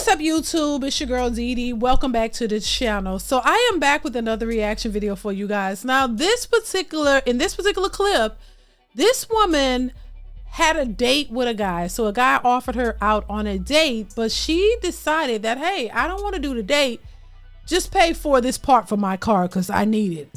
What's up, YouTube? It's your girl DeeDee. Welcome back to the channel. So I am back with another reaction video for you guys. Now in this particular clip, this woman had a date with a guy. So a guy offered her out on a date, but she decided that, hey, I don't want to do the date. Just pay for this part for my car because I need it.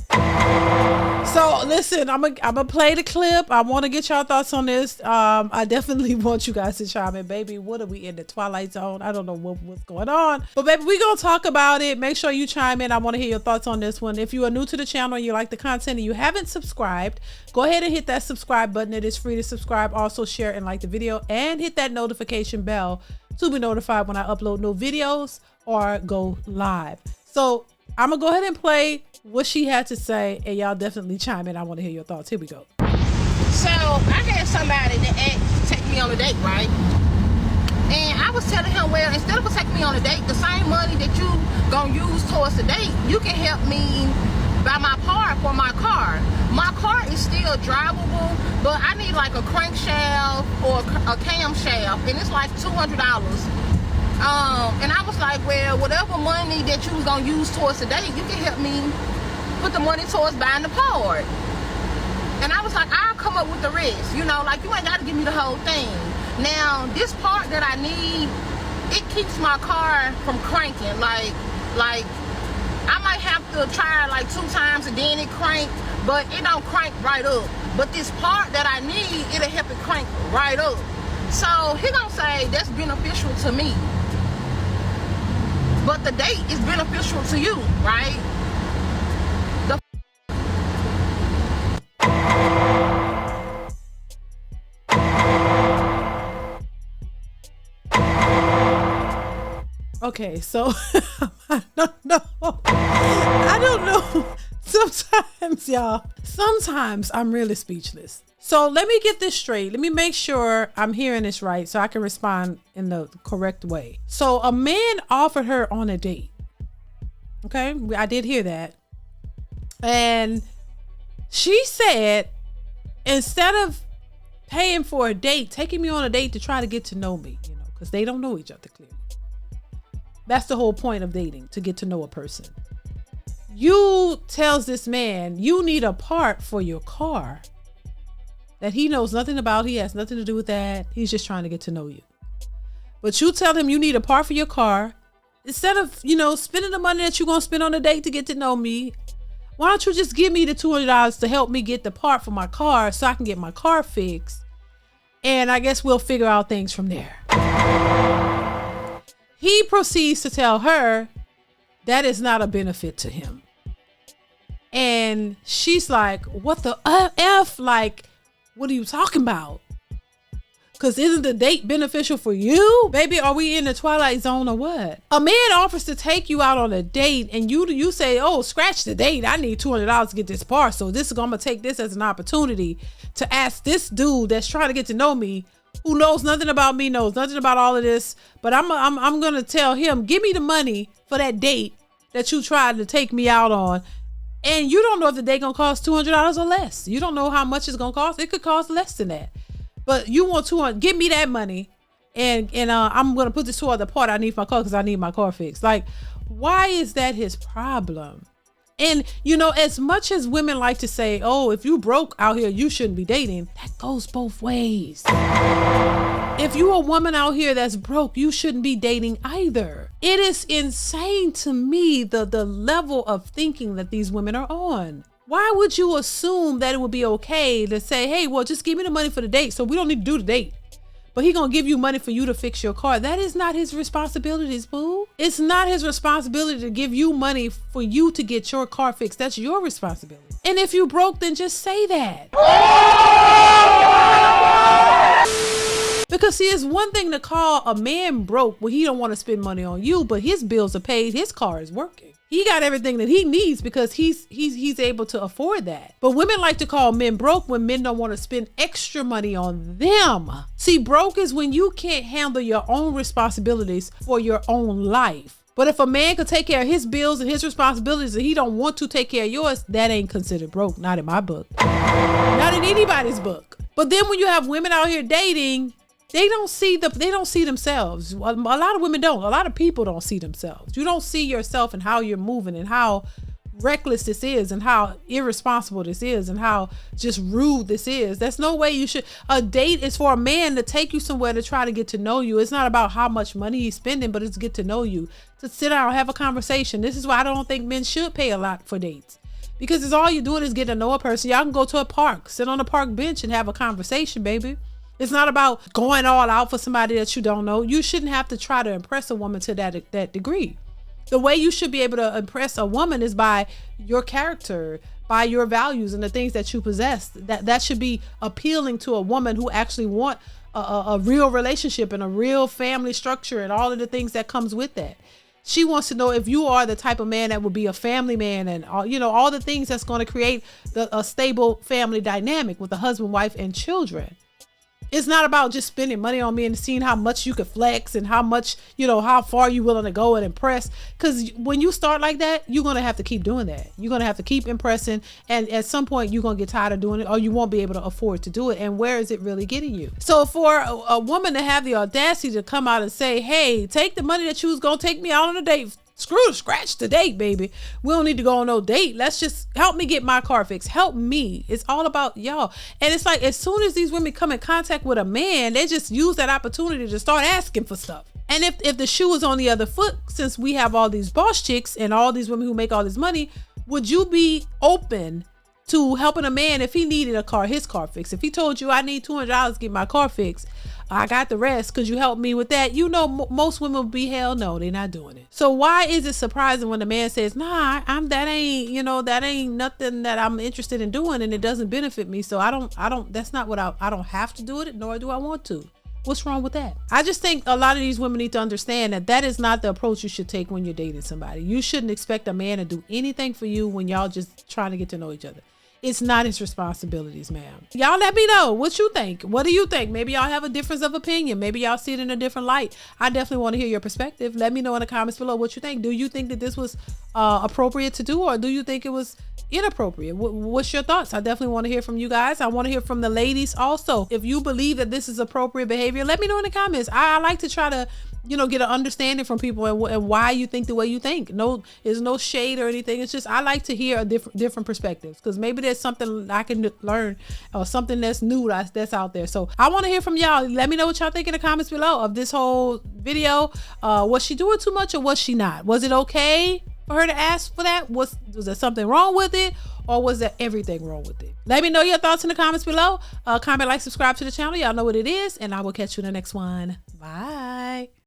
So listen, I'm gonna play the clip. I want to get y'all thoughts on this. I definitely want you guys to chime in. Baby, what are we in the Twilight Zone? I don't know what's going on, but baby, we gonna talk about it. Make sure you chime in. I want to hear your thoughts on this one. If you are new to the channel and you like the content and you haven't subscribed, go ahead and hit that subscribe button. It is free to subscribe. Also share and like the video and hit that notification bell to be notified when I upload new videos or go live. So I'm gonna go ahead and play what she had to say, and y'all definitely chime in. I want to hear your thoughts. Here we go. So I had somebody that asked to take me on a date, right? And I was telling him, well, instead of taking me on a date, the same money that you gonna use towards the date, you can help me buy my part for my car. My car is still drivable, but I need like a crankshaft or a camshaft, and it's like $200. And I was like, well, whatever money that you was gonna use towards the date, you can help me put the money towards buying the part. And I was like, I'll come up with the rest, you know, like you ain't gotta give me the whole thing. Now, this part that I need, it keeps my car from cranking. Like I might have to try like 2 times and then it crank, but it don't crank right up. But this part that I need, it'll help it crank right up. So he gonna say that's beneficial to me. But the date is beneficial to you, right? Okay, so I don't know. Sometimes I'm really speechless. So let me get this straight. Let me make sure I'm hearing this right so I can respond in the correct way. So a man offered her on a date. Okay, I did hear that. And she said, instead of paying for a date, taking me on a date to try to get to know me, you know, because they don't know each other clearly. That's the whole point of dating, to get to know a person. You tells this man you need a part for your car that he knows nothing about. He has nothing to do with that. He's just trying to get to know you. But you tell him you need a part for your car. Instead of, you know, spending the money that you're going to spend on a date to get to know me, why don't you just give me the $200 to help me get the part for my car so I can get my car fixed? And I guess we'll figure out things from there. He proceeds to tell her that is not a benefit to him. And she's like, what the F? Like, what are you talking about? Because isn't the date beneficial for you? Baby, are we in the Twilight Zone or what? A man offers to take you out on a date and you say, oh, scratch the date. I need $200 to get this part. So I'm going to take this as an opportunity to ask this dude that's trying to get to know me, who knows nothing about me, knows nothing about all of this. But I'm going to tell him, give me the money for that date that you tried to take me out on. And you don't know if the date gonna cost $200 or less. You don't know how much it's gonna cost. It could cost less than that. But you want $200, give me that money. And I'm gonna put this toward the part I need for my car because I need my car fixed. Like, why is that his problem? And you know, as much as women like to say, oh, if you broke out here, you shouldn't be dating. That goes both ways. If you're a woman out here that's broke, you shouldn't be dating either. It is insane to me, the level of thinking that these women are on. Why would you assume that it would be okay to say, hey, well, just give me the money for the date so we don't need to do the date? But he gonna give you money for you to fix your car. That is not his responsibilities, boo. It's not his responsibility to give you money for you to get your car fixed. That's your responsibility. And if you broke, then just say that. Because see, it's one thing to call a man broke when he don't want to spend money on you, but his bills are paid, his car is working. He got everything that he needs because he's able to afford that. But women like to call men broke when men don't want to spend extra money on them. See, broke is when you can't handle your own responsibilities for your own life. But if a man could take care of his bills and his responsibilities and he don't want to take care of yours, that ain't considered broke. Not in my book. Not in anybody's book. But then when you have women out here dating they don't see themselves. A lot of women don't. A lot of people don't see themselves. You don't see yourself and how you're moving and how reckless this is and how irresponsible this is and how just rude this is. There's no way you should. A date is for a man to take you somewhere to try to get to know you. It's not about how much money he's spending, but it's get to know you, to sit down and have a conversation. This is why I don't think men should pay a lot for dates, because it's all you're doing is getting to know a person. Y'all can go to a park, sit on a park bench and have a conversation, baby. It's not about going all out for somebody that you don't know. You shouldn't have to try to impress a woman to that degree. The way you should be able to impress a woman is by your character, by your values and the things that you possess. That should be appealing to a woman who actually want a real relationship and a real family structure and all of the things that comes with that. She wants to know if you are the type of man that will be a family man and all the things that's going to create a stable family dynamic with a husband, wife, and children. It's not about just spending money on me and seeing how much you could flex and how much, how far you willing to go and impress. Because when you start like that, you're going to have to keep doing that. You're going to have to keep impressing. And at some point, you're going to get tired of doing it, or you won't be able to afford to do it. And where is it really getting you? So for a woman to have the audacity to come out and say, hey, take the money that you was going to take me out on a date. Scratch the date, baby. We don't need to go on no date. Let's just help me get my car fixed. Help me. It's all about y'all. And it's like, as soon as these women come in contact with a man, they just use that opportunity to start asking for stuff. And if the shoe was on the other foot, since we have all these boss chicks and all these women who make all this money, would you be open to helping a man if he needed his car fixed? If he told you, I need $200 to get my car fixed, I got the rest, could you help me with that? Most women would be, hell no, they're not doing it. So why is it surprising when the man says, nah, that ain't nothing that I'm interested in doing, and it doesn't benefit me. So I don't, that's not what I don't have to do it, nor do I want to. What's wrong with that? I just think a lot of these women need to understand that is not the approach you should take when you're dating somebody. You shouldn't expect a man to do anything for you when y'all just trying to get to know each other. It's not his responsibilities, ma'am. Y'all let me know what you think. What do you think? Maybe y'all have a difference of opinion. Maybe y'all see it in a different light. I definitely want to hear your perspective. Let me know in the comments below what you think. Do you think that this was appropriate to do, or do you think it was inappropriate? What's your thoughts? I definitely want to hear from you guys. I want to hear from the ladies also. If you believe that this is appropriate behavior, let me know in the comments. I like to try to get an understanding from people and why you think the way you think. No, there's no shade or anything. It's just, I like to hear a different perspectives, because maybe there's something I can learn or something that's new that's out there. So I want to hear from y'all. Let me know what y'all think in the comments below of this whole video. Was she doing too much or was she not? Was it okay for her to ask for that? Was there something wrong with it, or was there everything wrong with it? Let me know your thoughts in the comments below. Comment, like, subscribe to the channel. Y'all know what it is, and I will catch you in the next one. Bye.